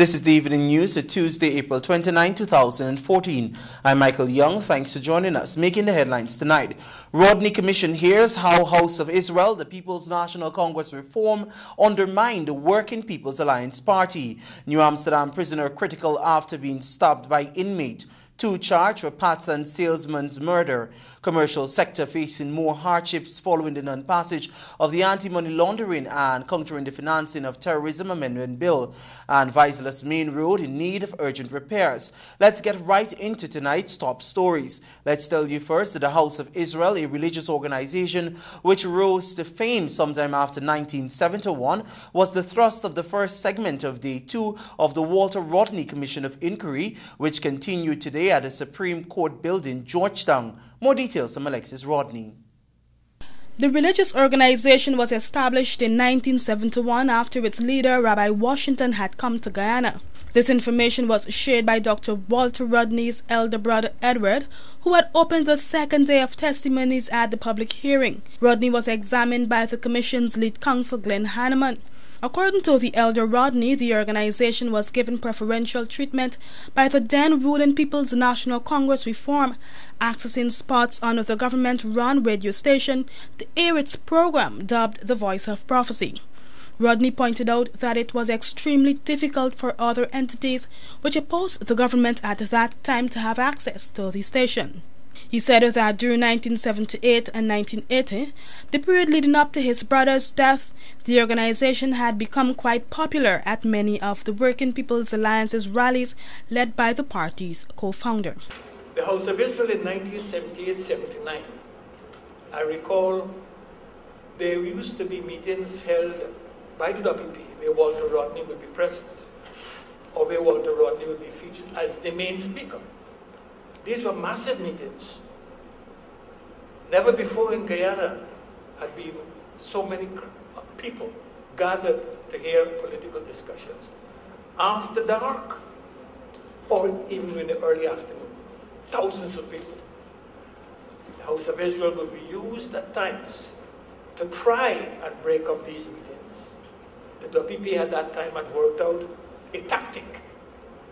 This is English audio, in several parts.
This is the Evening News at Tuesday, April 29, 2014. I'm Michael Young. Thanks for joining us. Making the headlines tonight. Rodney Commission hears how House of Israel, the People's National Congress reform, undermined the Working People's Alliance Party. New Amsterdam prisoner critical after being stabbed by inmate. 2 charged for Patson salesman's murder. Commercial sector facing more hardships following the non-passage of the Anti-Money Laundering and Countering the Financing of Terrorism Amendment Bill. And Vizslas Main Road in need of urgent repairs. Let's get right into tonight's top stories. Let's tell you first that the House of Israel, a religious organization which rose to fame sometime after 1971, was the thrust of the first segment of Day 2 of the Walter Rodney Commission of Inquiry, which continued today at the Supreme Court building, Georgetown. More details from Alexis Rodney. The religious organization was established in 1971 after its leader, Rabbi Washington, had come to Guyana. This information was shared by Dr. Walter Rodney's elder brother Edward, who had opened the second day of testimonies at the public hearing. Rodney was examined by the Commission's lead counsel, Glenn Hanneman. According to the elder Rodney, the organization was given preferential treatment by the then ruling People's National Congress reform, accessing spots on the government-run radio station to air its program dubbed The Voice of Prophecy. Rodney pointed out that it was extremely difficult for other entities which opposed the government at that time to have access to the station. He said that during 1978 and 1980, the period leading up to his brother's death, the organization had become quite popular at many of the Working People's Alliance's rallies led by the party's co-founder. The House of Israel in 1978-79, I recall there used to be meetings held by the WP where Walter Rodney would be present, or where Walter Rodney would be featured as the main speaker. These were massive meetings. Never before in Guyana had been so many people gathered to hear political discussions. After dark, or even in the early afternoon, thousands of people. The House of Israel would be used at times to try and break up these meetings. The WPP at that time had worked out a tactic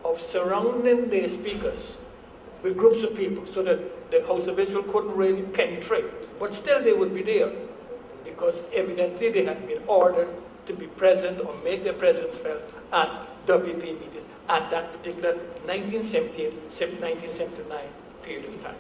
of surrounding their speakers with groups of people so that the House of Israel couldn't really penetrate. But still they would be there because evidently they had been ordered to be present or make their presence felt at WP meetings at that particular 1978-1979 period of time.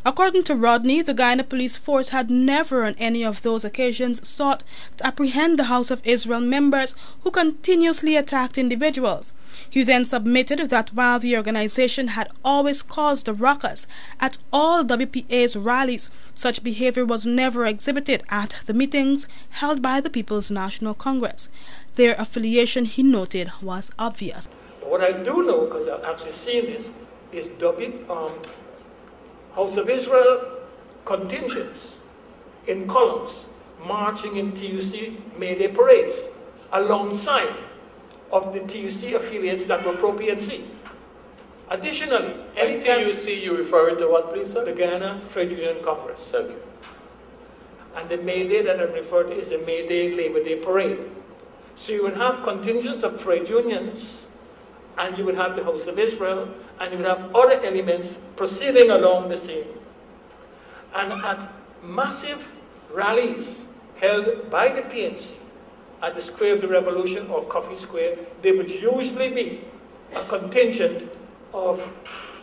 According to Rodney, the Guyana police force had never on any of those occasions sought to apprehend the House of Israel members who continuously attacked individuals. He then submitted that while the organization had always caused a ruckus at all WPA's rallies, such behavior was never exhibited at the meetings held by the People's National Congress. Their affiliation, he noted, was obvious. What I do know, because I've actually seen this, is House of Israel contingents in columns marching in TUC May Day parades alongside of the TUC affiliates that were pro-PNC. Additionally, any TUC you referring to what, please, sir? The Guyana Trade Union Congress. Thank you. And the May Day that I'm referring to is the May Day Labor Day parade. So you would have contingents of trade unions, and you would have the House of Israel, and you would have other elements proceeding along the same. And at massive rallies held by the PNC at the Square of the Revolution or Coffee Square, there would usually be a contingent of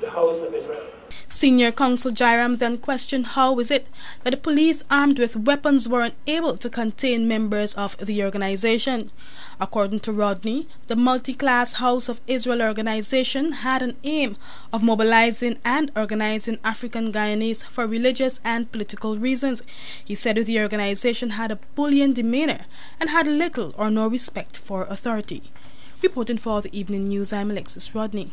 the House of Israel. Senior Counsel Jairam then questioned how is it that the police armed with weapons were unable to contain members of the organization. According to Rodney, the multi-class House of Israel organization had an aim of mobilizing and organizing African Guyanese for religious and political reasons. He said the organization had a bullying demeanor and had little or no respect for authority. Reporting for the Evening News, I'm Alexis Rodney.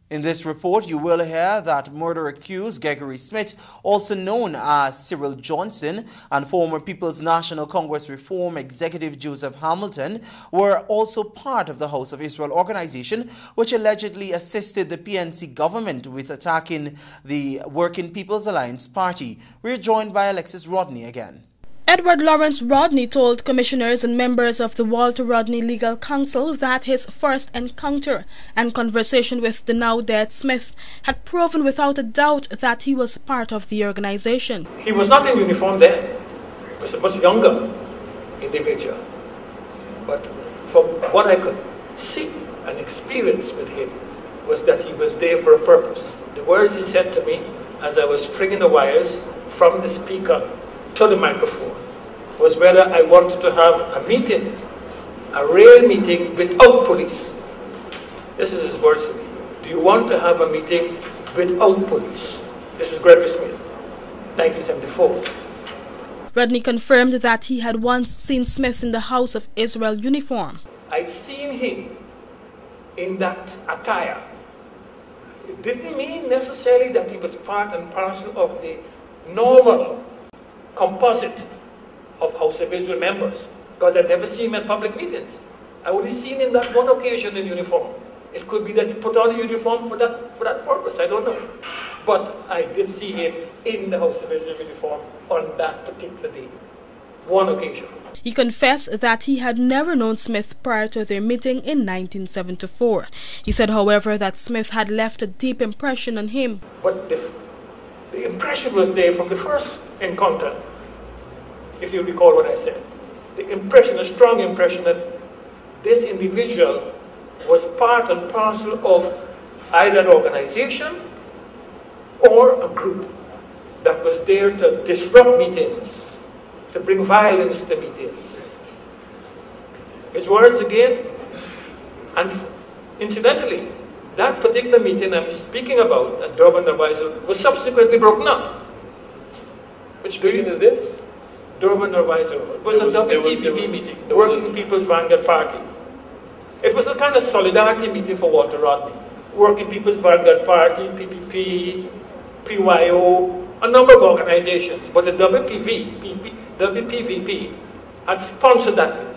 In this report, you will hear that murder-accused Gregory Smith, also known as Cyril Johnson, and former People's National Congress Reform Executive Joseph Hamilton were also part of the House of Israel organization, which allegedly assisted the PNC government with attacking the Working People's Alliance Party. We're joined by Alexis Rodney again. Edward Lawrence Rodney told commissioners and members of the Walter Rodney Legal Council that his first encounter and conversation with the now-dead Smith had proven without a doubt that he was part of the organization. He was not in uniform then. He was a much younger individual. But from what I could see and experience with him was that he was there for a purpose. The words he said to me as I was stringing the wires from the speaker to the microphone was whether I wanted to have a meeting, a real meeting without police. This is his words to me. Do you want to have a meeting without police? This was Gregory Smith, 1974. Rodney confirmed that he had once seen Smith in the House of Israel uniform. I'd seen him in that attire. It didn't mean necessarily that he was part and parcel of the normal composite of House of Israel members, because I'd never seen him at public meetings. I only seen him that one occasion in uniform. It could be that he put on a uniform for that purpose, I don't know. But I did see him in the House of Israel uniform on that particular day, one occasion. He confessed that he had never known Smith prior to their meeting in 1974. He said, however, that Smith had left a deep impression on him. But the impression was there from the first encounter, if you recall what I said. The impression, a strong impression that this individual was part and parcel of either an organization or a group that was there to disrupt meetings, to bring violence to meetings. His words again, and incidentally, that particular meeting I'm speaking about at Durban Norwijzer was subsequently broken up. Which meeting is this? Durban Norwijzer. It was a WPVP meeting, the Working People's Vanguard Party. It was a kind of solidarity meeting for Walter Rodney. Working People's Vanguard Party, PPP, PYO, a number of organizations. But the WPVP had sponsored that meeting.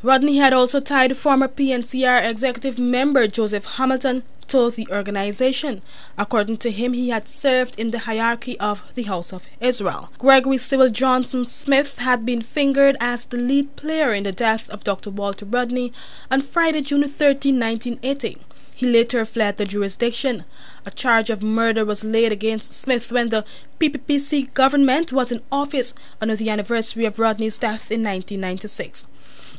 Rodney had also tied former PNCR executive member Joseph Hamilton to the organization. According to him, he had served in the hierarchy of the House of Israel. Gregory Sewell Johnson Smith had been fingered as the lead player in the death of Dr. Walter Rodney on Friday, June 13, 1980. He later fled the jurisdiction. A charge of murder was laid against Smith when the PPPC government was in office on the anniversary of Rodney's death in 1996.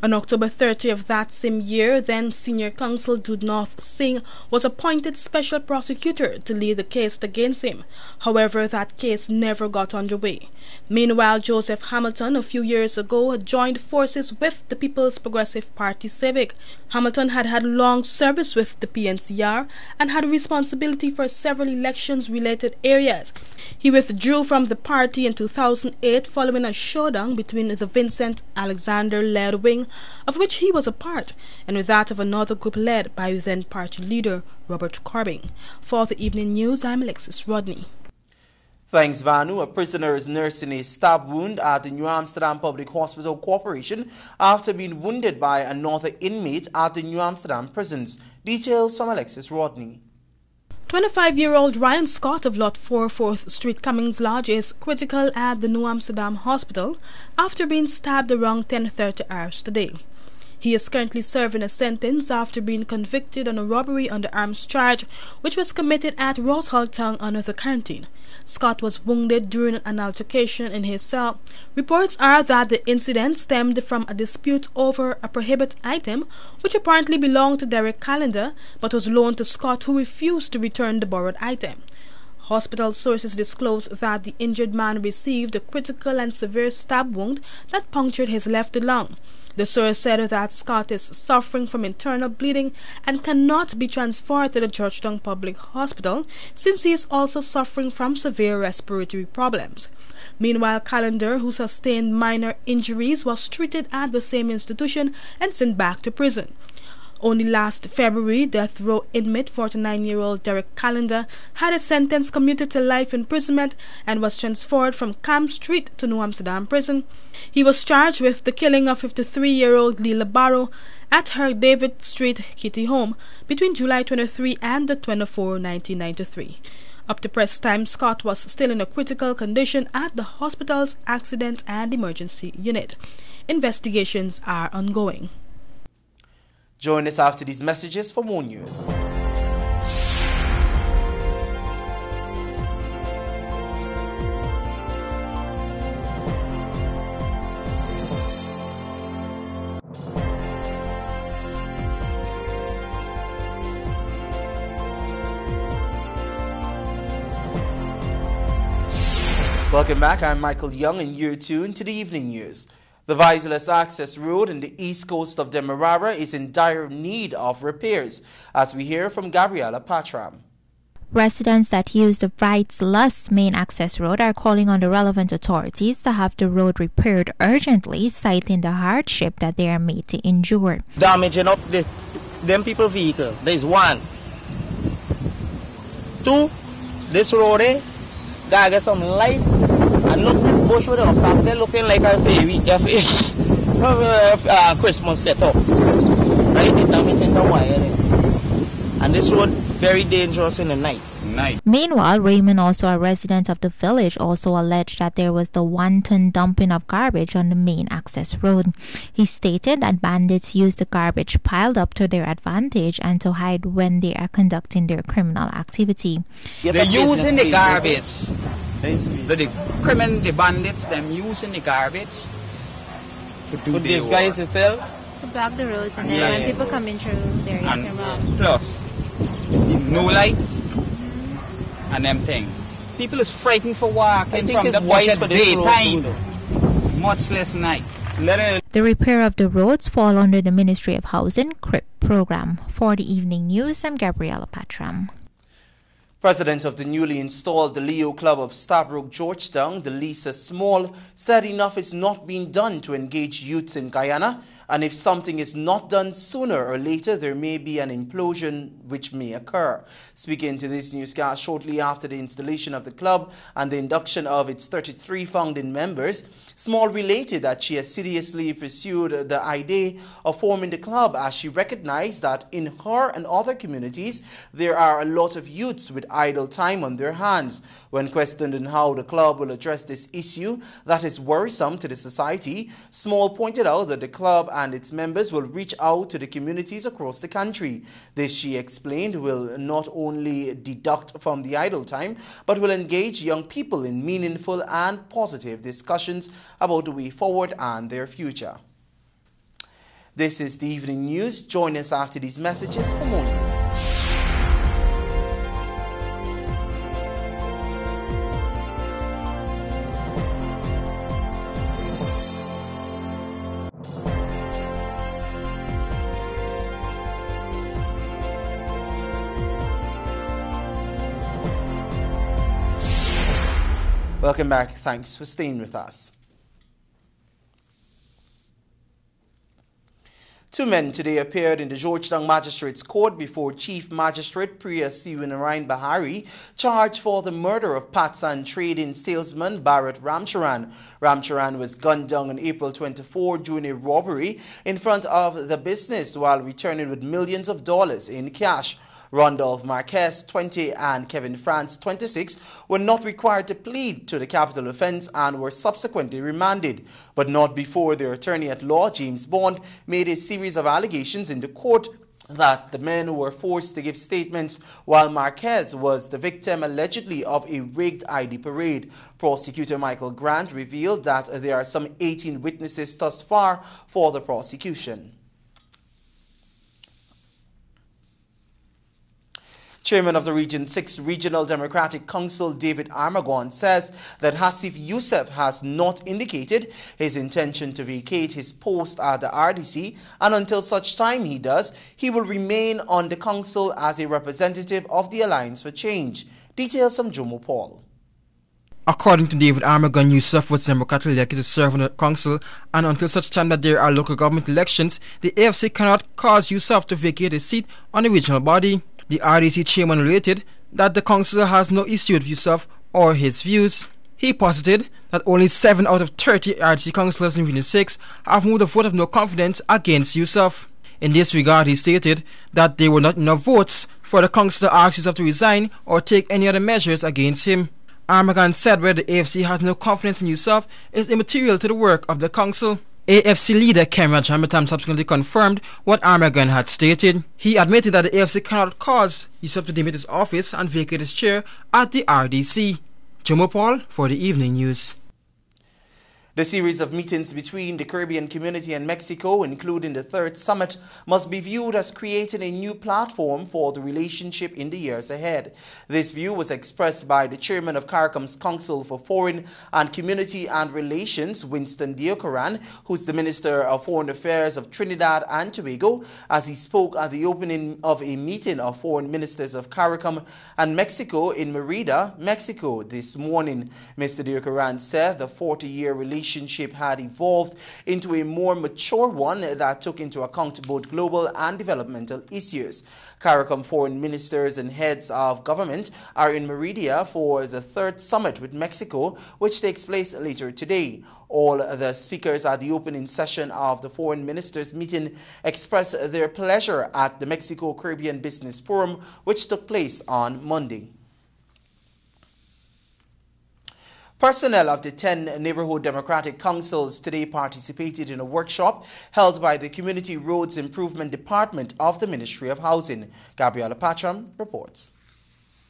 On October 30 of that same year, then Senior Counsel Dudnoth Singh was appointed special prosecutor to lead the case against him. However, that case never got underway. Meanwhile, Joseph Hamilton, a few years ago, had joined forces with the People's Progressive Party Civic. Hamilton had had long service with the PNCR and had responsibility for several elections-related areas. He withdrew from the party in 2008 following a showdown between the Vincent Alexander-led wing, of which he was a part, and with that of another group led by then party leader Robert Corbyn. For the Evening News, I'm Alexis Rodney. Thanks, Vanu. A prisoner is nursing a stab wound at the New Amsterdam Public Hospital Corporation after being wounded by another inmate at the New Amsterdam prisons. Details from Alexis Rodney. 25-year-old Ryan Scott of Lot 4 4th Street, Cummings Lodge, is critical at the New Amsterdam Hospital after being stabbed around 10:30 hours today. He is currently serving a sentence after being convicted on a robbery under arms charge, which was committed at Rosehall Town under the quarantine. Scott was wounded during an altercation in his cell. Reports are that the incident stemmed from a dispute over a prohibited item, which apparently belonged to Derek Callender, but was loaned to Scott, who refused to return the borrowed item. Hospital sources disclosed that the injured man received a critical and severe stab wound that punctured his left lung. The source said that Scott is suffering from internal bleeding and cannot be transferred to the Georgetown Public Hospital since he is also suffering from severe respiratory problems. Meanwhile, Callender, who sustained minor injuries, was treated at the same institution and sent back to prison. Only last February, death row inmate 49-year-old Derek Callender had his sentence commuted to life imprisonment and was transferred from Camp Street to New Amsterdam Prison. He was charged with the killing of 53-year-old Lila Barrow at her David Street Kitty home between July 23 and the 24, 1993. Up to press time, Scott was still in a critical condition at the hospital's accident and emergency unit. Investigations are ongoing. Join us after these messages for more news. Welcome back. I'm Michael Young and you're tuned to the evening news. The visorless access road in the east coast of Demerara is in dire need of repairs, as we hear from Gabriela Patram. Residents that use the visorless main access road are calling on the relevant authorities to have the road repaired urgently, citing the hardship that they are made to endure. Damaging up them people vehicle. There's one. Two, this road gotta get some light. And look, this bush with up top there looking like a Christmas setup. Right? It's damaging the wire. And this road very dangerous in the night. Meanwhile, Raymond, also a resident of the village, also alleged that there was the wanton dumping of garbage on the main access road. He stated that bandits use the garbage piled up to their advantage and to hide when they are conducting their criminal activity. They're using the garbage. The bandits, them using the garbage to do these guys itself to block the roads, and then when people coming through, they're getting wrong. Plus, no lights and them things. People is frightened for walking from the bush at daytime, much less night. The repair of the roads fall under the Ministry of Housing CRIP program. For the evening news, I'm Gabriela Patram. President of the newly installed the Leo Club of Stabroek, Georgetown, Delisa Small, said enough is not being done to engage youths in Guyana, and if something is not done sooner or later, there may be an implosion which may occur. Speaking to this newscast shortly after the installation of the club and the induction of its 33 founding members, Small related that she assiduously pursued the idea of forming the club as she recognized that in her and other communities, there are a lot of youths with idle time on their hands. When questioned on how the club will address this issue that is worrisome to the society, Small pointed out that the club and its members will reach out to the communities across the country. This, she explained, will not only deduct from the idle time, but will engage young people in meaningful and positive discussions about the way forward and their future. This is the evening news. Join us after these messages for more news. Welcome back. Thanks for staying with us. Two men today appeared in the Georgetown Magistrates Court before Chief Magistrate Priya Siwanarayan Bahari, charged for the murder of Patsan trading salesman Bharat Ramcharan. Ramcharan was gunned down on April 24 during a robbery in front of the business while returning with millions of dollars in cash. Randolph Marquez, 20, and Kevin France, 26, were not required to plead to the capital offense and were subsequently remanded, but not before their attorney-at-law, James Bond, made a series of allegations in the court that the men were forced to give statements while Marquez was the victim allegedly of a rigged ID parade. Prosecutor Michael Grant revealed that there are some 18 witnesses thus far for the prosecution. Chairman of the Region 6 Regional Democratic Council, David Armagon, says that Hasif Youssef has not indicated his intention to vacate his post at the RDC, and until such time he does, he will remain on the council as a representative of the Alliance for Change. Details from Jomo Paul. According to David Armagon, Youssef was democratically elected to serve on the council, and until such time that there are local government elections, the AFC cannot cause Youssef to vacate his seat on the regional body. The RDC chairman related that the council has no issue with Youssef or his views. He posited that only 7 out of 30 RDC councillors in Region 6 have moved a vote of no confidence against Youssef. In this regard, he stated that there were not enough votes for the council to ask Yusuf to resign or take any other measures against him. Armagon said whether the AFC has no confidence in Yusuf is immaterial to the work of the council. AFC leader Ken Rajamithan subsequently confirmed what Armagon had stated. He admitted that the AFC cannot cause Yusuf to demit his office and vacate his chair at the RDC. Jomo Paul for the Evening News. The series of meetings between the Caribbean community and Mexico, including the third summit, must be viewed as creating a new platform for the relationship in the years ahead. This view was expressed by the chairman of CARICOM's Council for Foreign and Community and Relations, Winston Deokaran, who's the Minister of Foreign Affairs of Trinidad and Tobago, as he spoke at the opening of a meeting of foreign ministers of CARICOM and Mexico in Merida, Mexico this morning. Mr. Deokaran said the 40-year relationship had evolved into a more mature one that took into account both global and developmental issues. CARICOM foreign ministers and heads of government are in Merida for the third summit with Mexico, which takes place later today. All the speakers at the opening session of the foreign ministers meeting expressed their pleasure at the Mexico Caribbean Business Forum, which took place on Monday. Personnel of the 10 neighborhood democratic councils today participated in a workshop held by the Community Roads Improvement Department of the Ministry of Housing. Gabriela Patram reports.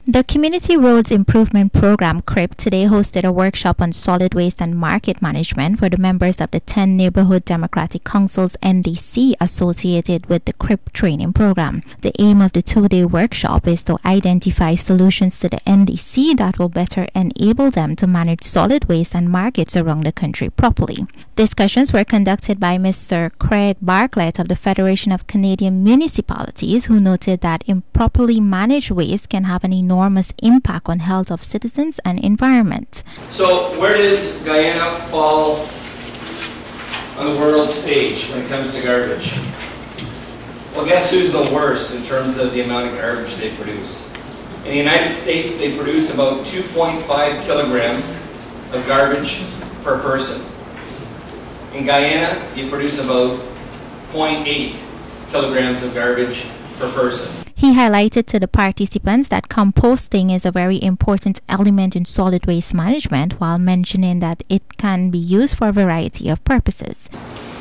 The Community Roads Improvement Program, CRIP, today hosted a workshop on solid waste and market management for the members of the 10 Neighborhood Democratic Councils NDC associated with the CRIP training program. The aim of the two-day workshop is to identify solutions to the NDC that will better enable them to manage solid waste and markets around the country properly. Discussions were conducted by Mr. Craig Bartlett of the Federation of Canadian Municipalities, who noted that improperly managed waste can have an enormous impact on health of citizens and environment. So where does Guyana fall on the world stage when it comes to garbage? Well, guess who's the worst in terms of the amount of garbage they produce? In the United States, they produce about 2.5 kilograms of garbage per person. In Guyana, you produce about 0.8 kilograms of garbage per person. He highlighted to the participants that composting is a very important element in solid waste management, while mentioning that it can be used for a variety of purposes.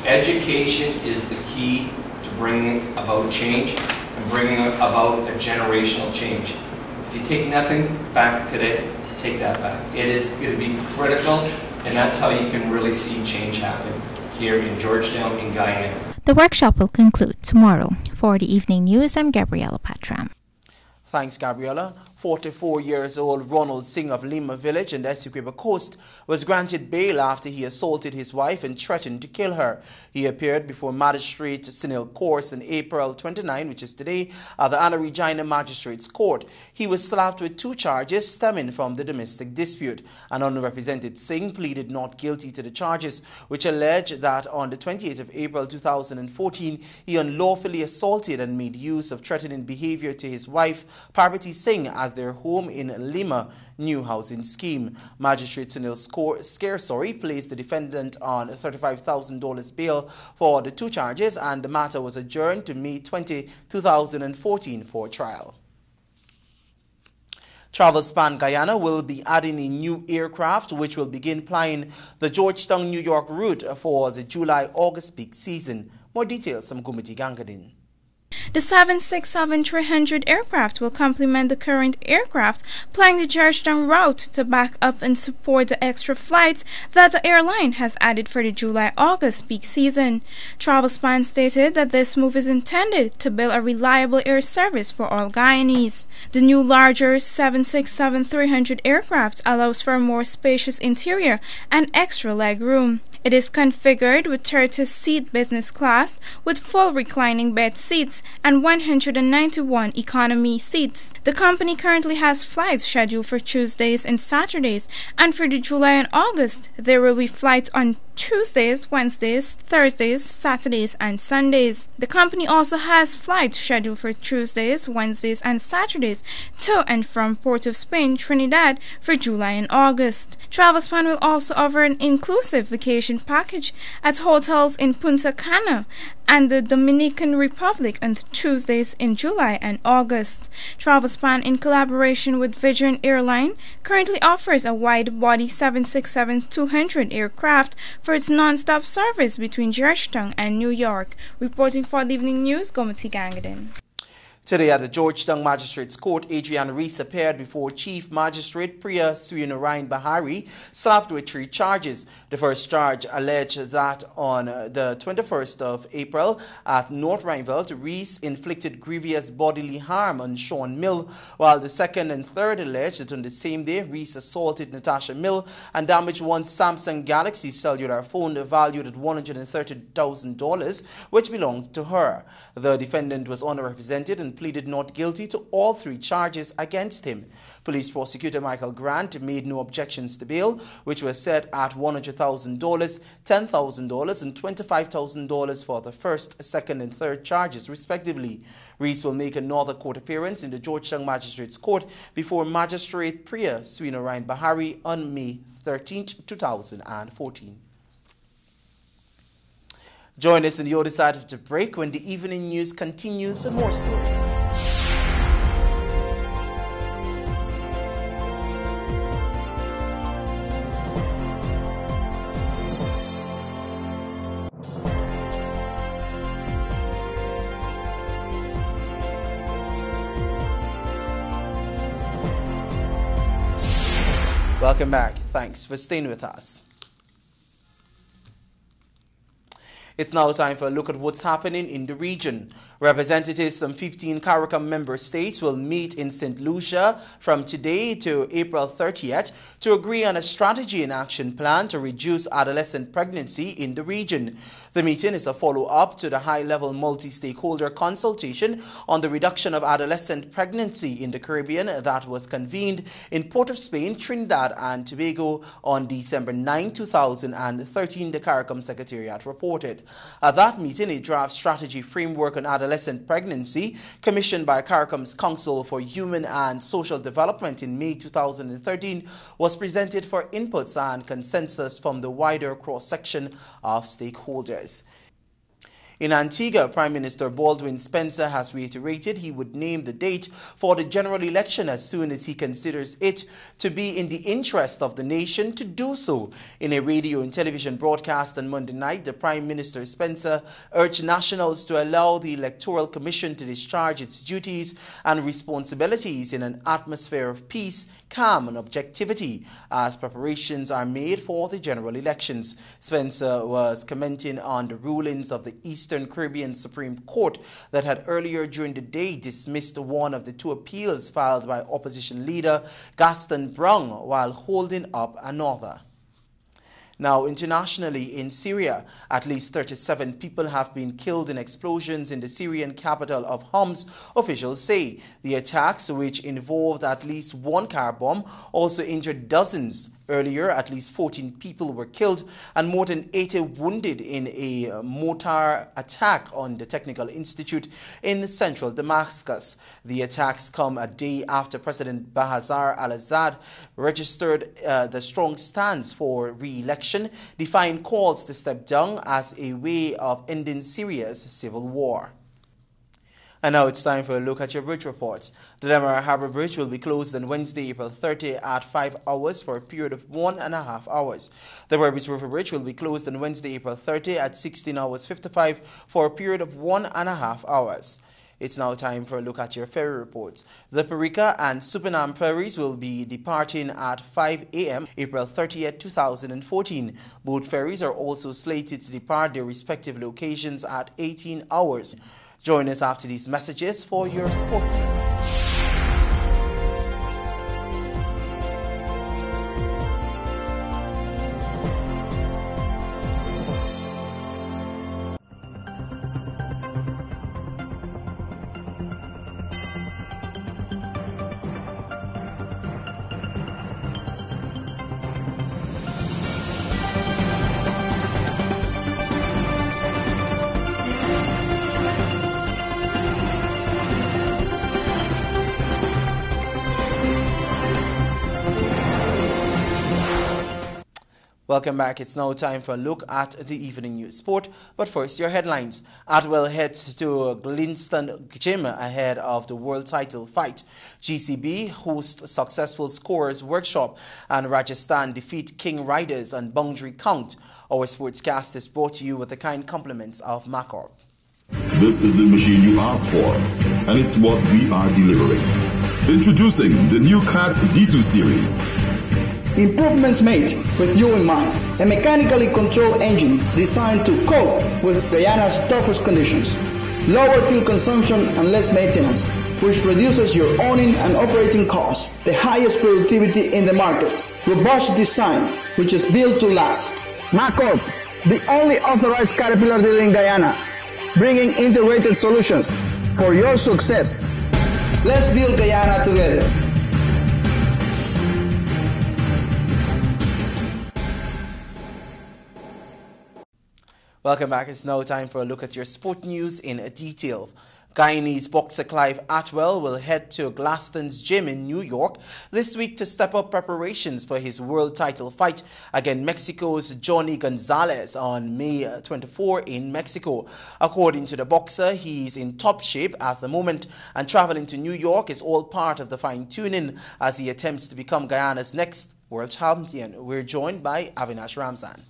Education is the key to bringing about change and bringing about a generational change. If you take nothing back today, take that back. It is going to be critical, and that's how you can really see change happen here in Georgetown, in Guyana. The workshop will conclude tomorrow. For the Evening News, I'm Gabriela Patram. Thanks, Gabriela. 44 years old Ronald Singh of Lima Village in the Essequibo Coast was granted bail after he assaulted his wife and threatened to kill her. He appeared before Magistrate Sunil Course on April 29, which is today, at the Anna Regina Magistrates Court. He was slapped with 2 charges stemming from the domestic dispute. An unrepresented Singh pleaded not guilty to the charges, which allege that on the 28th of April 2014, he unlawfully assaulted and made use of threatening behavior to his wife, Parvati Singh, at their home in Lima new housing scheme. Magistrate Sunil Scarsori placed the defendant on $35,000 bail for the 2 charges, and the matter was adjourned to May 20, 2014 for trial. TravelSpan Guyana will be adding a new aircraft which will begin flying the Georgetown, New York route for the July-August peak season. More details from Gumiti Gangadin. The 767-300 aircraft will complement the current aircraft flying the Georgetown route to back up and support the extra flights that the airline has added for the July-August peak season. TravelSpan stated that this move is intended to build a reliable air service for all Guyanese. The new larger 767-300 aircraft allows for a more spacious interior and extra leg room. It is configured with 30-seat business class with full reclining bed seats and 191 economy seats. The company currently has flights scheduled for Tuesdays and Saturdays, and for the July and August, there will be flights on Tuesdays, Wednesdays, Thursdays, Saturdays, and Sundays. The company also has flights scheduled for Tuesdays, Wednesdays, and Saturdays to and from Port of Spain, Trinidad for July and August. TravelSpan will also offer an inclusive vacation package at hotels in Punta Cana and the Dominican Republic on Tuesdays in July and August. TravelSpan, in collaboration with Vision Airline, currently offers a wide-body 767-200 aircraft for its non-stop service between Georgetown and New York. Reporting for the Evening News, Gomati Gangadin. Today at the Georgetown Magistrates Court, Adrian Reese appeared before Chief Magistrate Priya Srinarayan Bahari, slapped with 3 charges. The first charge alleged that on the 21st of April at North Rhineville, Reese inflicted grievous bodily harm on Sean Mill, while the second and third alleged that on the same day, Reese assaulted Natasha Mill and damaged one Samsung Galaxy cellular phone valued at $130,000, which belonged to her. The defendant was underrepresented and pleaded not guilty to all 3 charges against him. Police prosecutor Michael Grant made no objections to bail, which was set at $100,000, $10,000 and $25,000 for the first, second and third charges respectively. Reese will make another court appearance in the Georgetown Magistrates Court before Magistrate Priya Srinarayan Bahari on May 13, 2014. Join us on the other side of the break when the evening news continues with more stories. Welcome back. Thanks for staying with us. It's now time for a look at what's happening in the region. Representatives from 15 CARICOM member states will meet in St. Lucia from today to April 30th to agree on a strategy and action plan to reduce adolescent pregnancy in the region. The meeting is a follow-up to the high-level multi-stakeholder consultation on the reduction of adolescent pregnancy in the Caribbean that was convened in Port of Spain, Trinidad and Tobago on December 9, 2013, the CARICOM Secretariat reported. At that meeting, a draft strategy framework on adolescent pregnancy, commissioned by CARICOM's Council for Human and Social Development in May 2013, was presented for inputs and consensus from the wider cross-section of stakeholders. In Antigua, Prime Minister Baldwin Spencer has reiterated he would name the date for the general election as soon as he considers it to be in the interest of the nation to do so. In a radio and television broadcast on Monday night, the Prime Minister Spencer urged nationals to allow the Electoral Commission to discharge its duties and responsibilities in an atmosphere of peace, calm and objectivity as preparations are made for the general elections. Spencer was commenting on the rulings of the Eastern Caribbean Supreme Court that had earlier during the day dismissed one of the 2 appeals filed by opposition leader Gaston Browne while holding up another. Now, internationally, in Syria, at least 37 people have been killed in explosions in the Syrian capital of Homs, officials say. The attacks, which involved at least 1 car bomb, also injured dozens. Earlier, at least 14 people were killed and more than 80 wounded in a mortar attack on the Technical Institute in central Damascus. The attacks come a day after President Bashar al-Assad registered the strong stance for re-election, defying calls to step down as a way of ending Syria's civil war. And now it's time for a look at your bridge reports. The Demerara Harbour Bridge will be closed on Wednesday, April 30 at 5 hours for a period of 1.5 hours. The Berbice River Bridge will be closed on Wednesday, April 30 at 16 hours 55 for a period of 1.5 hours. It's now time for a look at your ferry reports. The Parika and Supernam ferries will be departing at 5 a.m. April 30th, 2014. Both ferries are also slated to depart their respective locations at 18 hours. Join us after these messages for your sport news. Welcome back. It's now time for a look at the evening news sport. But first, your headlines. Atwell heads to Glynston Gym ahead of the world title fight. GCB hosts successful scorers workshop, and Rajasthan defeat King Riders on boundary count. Our sportscast is brought to you with the kind compliments of Macorp. This is the machine you asked for, and it's what we are delivering. Introducing the new CAT D2 series. Improvements made with you in mind. A mechanically controlled engine designed to cope with Guyana's toughest conditions. Lower fuel consumption and less maintenance, which reduces your owning and operating costs. The highest productivity in the market. Robust design, which is built to last. Macorp, the only authorized Caterpillar dealer in Guyana, bringing integrated solutions for your success. Let's build Guyana together. Welcome back. It's now time for a look at your sport news in detail. Guyanese boxer Clive Atwell will head to Glynston's Gym in New York this week to step up preparations for his world title fight against Mexico's Johnny Gonzalez on May 24 in Mexico. According to the boxer, he's in top shape at the moment, and traveling to New York is all part of the fine-tuning as he attempts to become Guyana's next world champion. We're joined by Avinash Ramzan.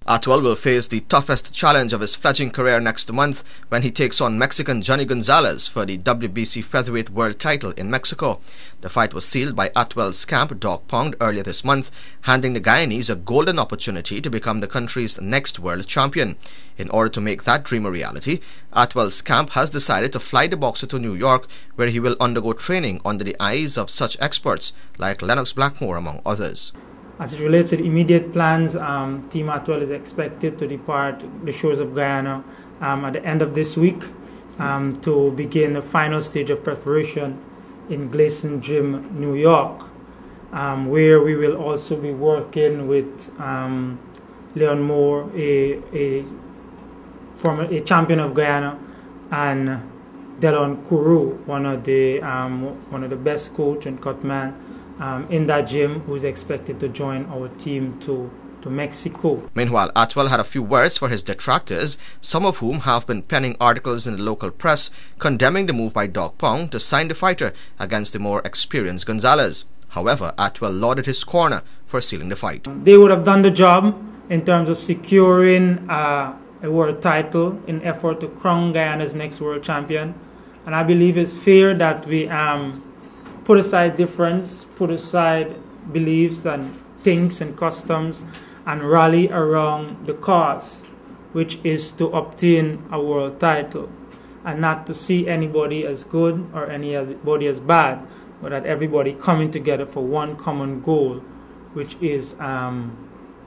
Atwell will face the toughest challenge of his fledgling career next month when he takes on Mexican Johnny Gonzalez for the WBC featherweight world title in Mexico. The fight was sealed by Atwell's camp, Dog Pound, earlier this month, handing the Guyanese a golden opportunity to become the country's next world champion. In order to make that dream a reality, Atwell's camp has decided to fly the boxer to New York, where he will undergo training under the eyes of such experts like Lennox Blackmore, among others. As it relates to the immediate plans, Team Atwell is expected to depart the shores of Guyana at the end of this week to begin the final stage of preparation in Glynston Gym, New York, where we will also be working with Leon Moore, a champion of Guyana, and Delon Kuru, one of the best coach and cutman in that gym, who is expected to join our team to Mexico. Meanwhile, Atwell had a few words for his detractors, some of whom have been penning articles in the local press condemning the move by Dog Pound to sign the fighter against the more experienced Gonzalez. However, Atwell lauded his corner for sealing the fight. They would have done the job in terms of securing a world title in effort to crown Guyana's next world champion. And I believe it's fair that we put aside difference, put aside beliefs and things and customs, and rally around the cause, which is to obtain a world title, and not to see anybody as good or anybody as bad, but that everybody coming together for one common goal, which is a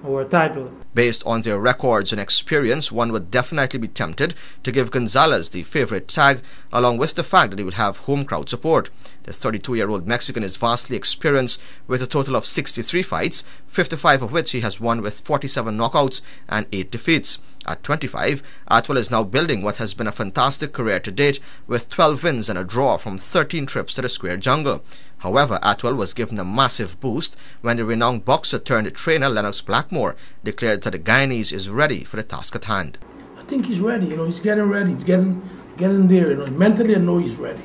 world title. Based on their records and experience, one would definitely be tempted to give Gonzalez the favorite tag, along with the fact that he would have home crowd support. The 32-year-old Mexican is vastly experienced with a total of 63 fights, 55 of which he has won with 47 knockouts and 8 defeats. At 25, Atwell is now building what has been a fantastic career to date, with 12 wins and a draw from 13 trips to the square jungle. However, Atwell was given a massive boost when the renowned boxer turned trainer Lennox Blackmore declared that the Guyanese is ready for the task at hand. I think he's ready. He's getting ready. He's getting there. Mentally, I know he's ready.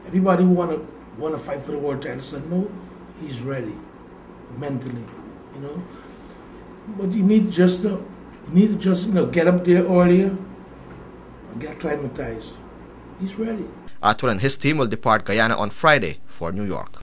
Everybody who want to fight for the world title said no, he's ready mentally. But you need to just get up there earlier and get acclimatized. He's ready. Atwell and his team will depart Guyana on Friday for New York.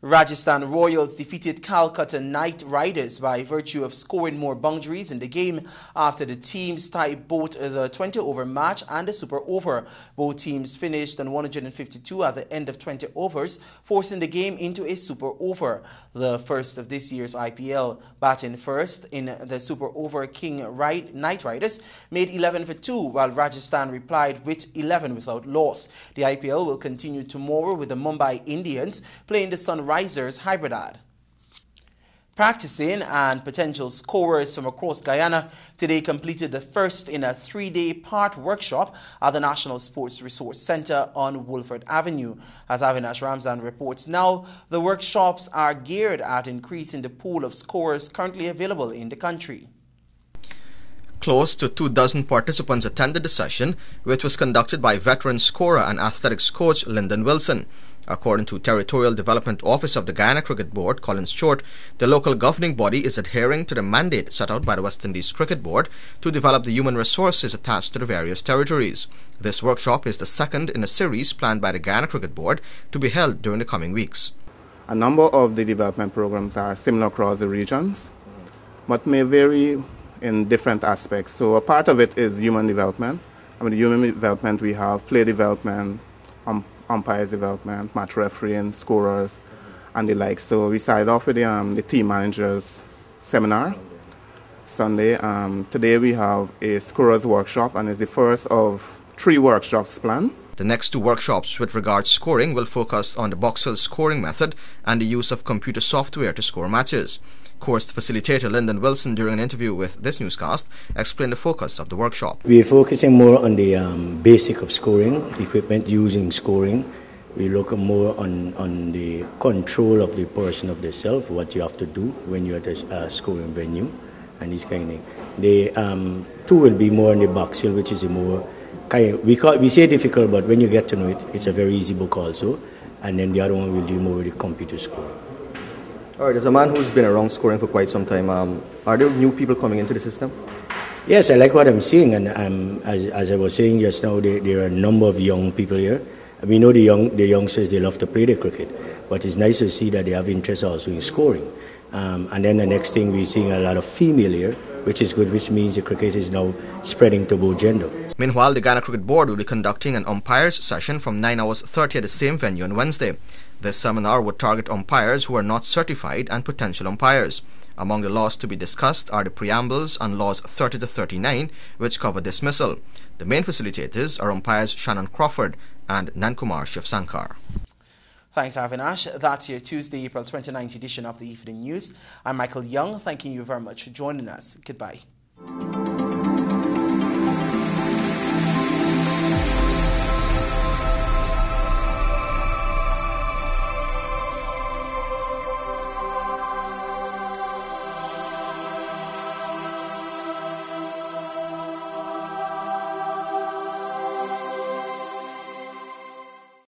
Rajasthan Royals defeated Calcutta Knight Riders by virtue of scoring more boundaries in the game after the teams tied both the 20-over match and the super over. Both teams finished on 152 at the end of 20 overs, forcing the game into a super over, the first of this year's IPL. Batting first in the super over, Knight Riders made 11 for 2, while Rajasthan replied with 11 without loss. The IPL will continue tomorrow with the Mumbai Indians playing the Sunrisers Hyderabad. practicing and potential scorers from across Guyana today completed the first in a 3-day part workshop at the National Sports Resource Center on Wolford Avenue. As Avinash Ramzan reports now, the workshops are geared at increasing the pool of scorers currently available in the country. Close to 24 participants attended the session, which was conducted by veteran scorer and athletics coach Lyndon Wilson. According to Territorial Development Office of the Guyana Cricket Board, Colin Stewart, the local governing body is adhering to the mandate set out by the West Indies Cricket Board to develop the human resources attached to the various territories. This workshop is the second in a series planned by the Guyana Cricket Board to be held during the coming weeks. A number of the development programs are similar across the regions, but may vary in different aspects. So a part of it is human development. In human development we have play development, umpires development, match refereeing, scorers, and the like. So we started off with the team managers seminar Sunday. Today we have a scorers workshop, and it's the first of 3 workshops planned. The next 2 workshops with regards scoring will focus on the Boxhill scoring method and the use of computer software to score matches. Course facilitator Lyndon Wilson, during an interview with this newscast, explained the focus of the workshop. We are focusing more on the basic of scoring, equipment using scoring. We look more on the control of the person of the self, what you have to do when you're at a scoring venue, and this kind of thing. The 2 will be more on the Boxhill, which is a more we say difficult, but when you get to know it, it's a very easy book also. And then the other one will deal more with the computer scoring. All right, as a man who's been around scoring for quite some time, are there new people coming into the system? Yes, I like what I'm seeing, and as I was saying just now, there are a number of young people here. We know the youngsters, they love to play the cricket, but it's nice to see that they have interest also in scoring. And then the next thing, we're seeing a lot of female here, which is good, which means the cricket is now spreading to both gender. Meanwhile, the Guyana Cricket Board will be conducting an umpires session from 9:30 at the same venue on Wednesday. This seminar would target umpires who are not certified and potential umpires. Among the laws to be discussed are the preambles and laws 30 to 39, which cover dismissal. The main facilitators are umpires Shannon Crawford and Nankumar Shivsankar. Thanks, Avinash. That's your Tuesday, April 29th edition of the Evening News. I'm Michael Young, thanking you very much for joining us. Goodbye.